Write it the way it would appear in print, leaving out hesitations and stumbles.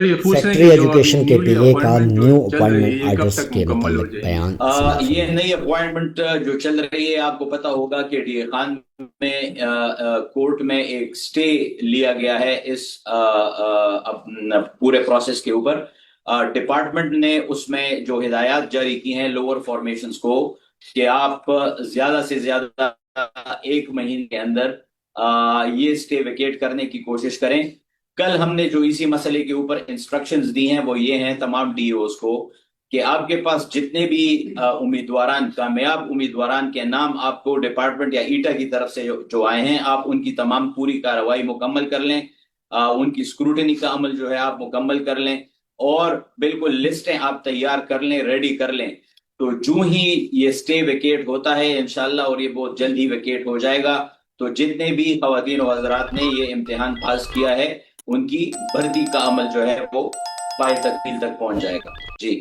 یہ پوچھ رہے ہیں سیکٹری کہ جو ابھی ایجوکیشن کے پی نیولی اے کا اپوائنٹمنٹ جو نیو چل رہی اپوائنٹمنٹ ہے یہ کب آرڈرز تک کے مکمل ہو متعلق جائے گی؟ بیان سماعت یہ فرمائیں۔ نئی اپوائنٹمنٹ جو چل رہی ہے، آپ کو پتا ہوگا کہ ڈی اے خان میں کورٹ میں ایک سٹے لیا گیا ہے اس پورے پروسیس کے اوپر۔ ڈپارٹمنٹ نے اس میں جو ہدایات جاری کی ہیں لوور فارمیشنز کو کہ آپ زیادہ سے زیادہ 1 مہینے کے اندر یہ سٹے ویکیٹ کرنے کی کوشش کریں۔ کل ہم نے جو اسی مسئلے کے اوپر انسٹرکشنز دی ہیں وہ یہ ہیں تمام ڈی اوز کو کہ آپ کے پاس جتنے بھی امیدواران، کامیاب امیدواران کے نام آپ کو ڈپارٹمنٹ یا ایٹا کی طرف سے جو آئے ہیں، آپ ان کی تمام پوری کارروائی مکمل کر لیں، ان کی اسکروٹنی کا عمل جو ہے آپ مکمل کر لیں، اور بالکل لسٹیں آپ تیار کر لیں، ریڈی کر لیں۔ تو جو ہی یہ سٹے ویکیٹ ہوتا ہے انشاءاللہ، اور یہ بہت جلد ہی ویکیٹ ہو جائے گا، تو جتنے بھی خواتین و حضرات نے یہ امتحان پاس کیا ہے ان کی بھرتی کا عمل جو ہے وہ پائے تکمیل تک پہنچ جائے گا۔ جی